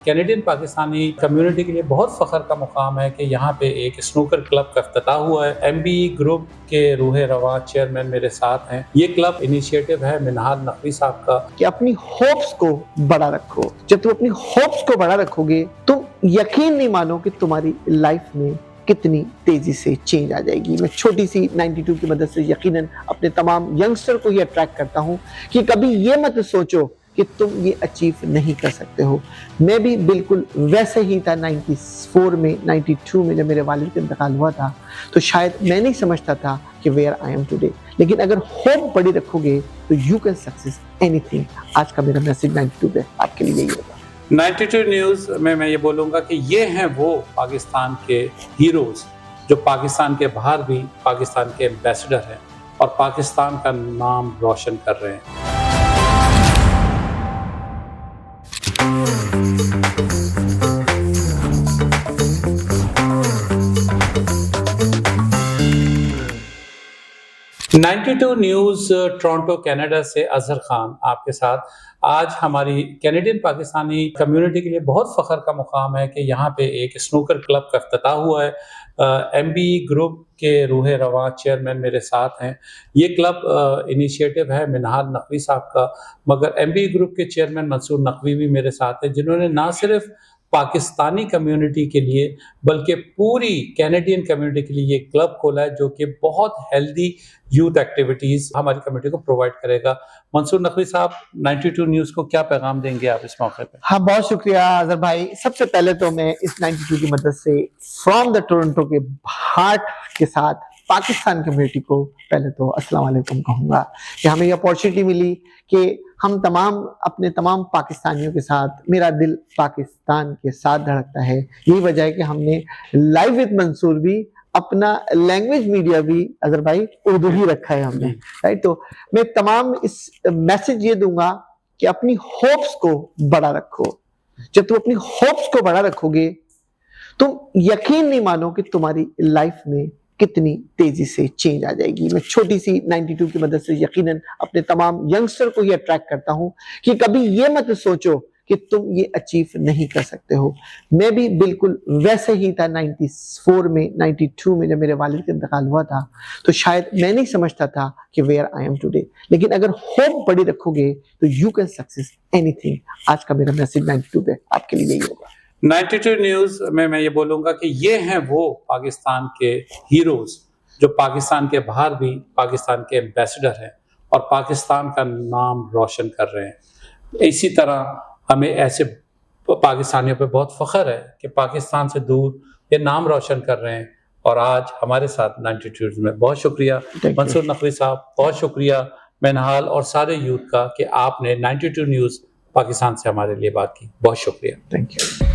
Canadian Pakistani community के लिए बहुत फ़ख्र का मुकाम है कि यहाँ पे एक स्नूकर क्लब का इफ्तिताह हुआ है। एमबीई ग्रुप के रूह रवां चेयरमैन मेरे साथ हैं। ये क्लब इनिशिएटिव है मिनहाल नकवी साहब का कि अपनी होप्स को बड़ा रखो। जब तुम अपनी होप्स को बड़ा रखोगे तुम यकीन नहीं मानो कि तुम्हारी लाइफ में कितनी तेजी से चेंज आ जाएगी। मैं छोटी सी 92 की मदद से यकीनन अपने तमाम यंगस्टर को ये अट्रैक्ट करता हूँ कि कभी ये मत सोचो कि तुम ये अचीव नहीं कर सकते हो। मैं भी बिल्कुल वैसे ही था 94 में 92 में जब मेरे वालिद का इंतकाल हुआ था, तो शायद मैं नहीं समझता था कि वेयर आई एम टुडे, लेकिन अगर होप बड़ी रखोगे तो यू कैन सक्सेस एनीथिंग। आज का मेरा मैसेज 92 पे आपके लिए यही होगा। 92 न्यूज़ में मैं ये बोलूँगा कि ये हैं वो पाकिस्तान के हीरोज़ जो पाकिस्तान के बाहर भी पाकिस्तान के एम्बेसडर हैं और पाकिस्तान का नाम रोशन कर रहे हैं। Ninety two news Toronto Canada से अजहर खान आपके साथ। आज हमारी कैनेडियन पाकिस्तानी कम्युनिटी के लिए बहुत फ़ख्र का मुकाम है कि यहाँ पे एक स्नूकर क्लब का इफ्तिताह हुआ है। एमबीई ग्रुप के रूह रवां चेयरमैन मेरे साथ हैं। ये क्लब इनिशिएटिव है मिनहाल नकवी साहब का, मगर एमबीई ग्रुप के चेयरमैन मंसूर नकवी भी मेरे साथ हैं, जिन्होंने ना सिर्फ पाकिस्तानी कम्युनिटी के लिए बल्कि पूरी कैनेडियन कम्युनिटी के लिए ये क्लब खोला है, जो कि बहुत हेल्दी यूथ एक्टिविटीज़ हमारी कम्युनिटी को प्रोवाइड करेगा। मंसूर नकवी साहब, 92 न्यूज़ को क्या पैगाम देंगे आप इस मौके पे? हाँ, बहुत शुक्रिया अजहर भाई। सबसे पहले तो मैं इस 92 की मदद से फ्रॉम द टोरंटो के हार्ट के साथ पाकिस्तान कम्युनिटी को पहले तो अस्सलाम वालेकुम कहूँगा कि हमें ये अपॉर्चुनिटी मिली कि हम अपने तमाम पाकिस्तानियों के साथ, मेरा दिल पाकिस्तान के साथ धड़कता है। यही वजह है कि हमने लाइव विद मंसूर भी अपना लैंग्वेज मीडिया भी अजहर भाई उर्दू ही रखा है हमने, राइट। तो मैं तमाम इस मैसेज ये दूंगा कि अपनी होप्स को बड़ा रखो। जब तुम अपनी होप्स को बड़ा रखोगे तुम यकीन नहीं मानो कि तुम्हारी लाइफ में कितनी तेजी से चेंज आ जाएगी। मैं छोटी सी 92 की मदद से यकीनन अपने तमाम यंगस्टर को ये अट्रैक्ट करता हूँ कि कभी ये मत सोचो कि तुम ये अचीव नहीं कर सकते हो। मैं भी बिल्कुल वैसे ही था 94 में 92 में जब मेरे वालिद का इंतकाल हुआ था, तो शायद मैं नहीं समझता था कि वेयर आई एम टुडे, लेकिन अगर होप बड़ी रखोगे तो यू कैन सक्सेस एनीथिंग। आज का मेरा मैसेज 92 पे आपके लिए यही होगा। 92 न्यूज़ में मैं ये बोलूँगा कि ये हैं वो पाकिस्तान के हीरोज़ जो पाकिस्तान के बाहर भी पाकिस्तान के एम्बेसडर हैं और पाकिस्तान का नाम रोशन कर रहे हैं। इसी तरह हमें ऐसे पाकिस्तानियों पे बहुत फ़ख्र है कि पाकिस्तान से दूर ये नाम रोशन कर रहे हैं और आज हमारे साथ 92 में। बहुत शुक्रिया मंसूर नकवी साहब, बहुत शुक्रिया मिनहाल और सारे यूथ का कि आपने 92 न्यूज़ पाकिस्तान से हमारे लिए बात की। बहुत शुक्रिया। Thank you.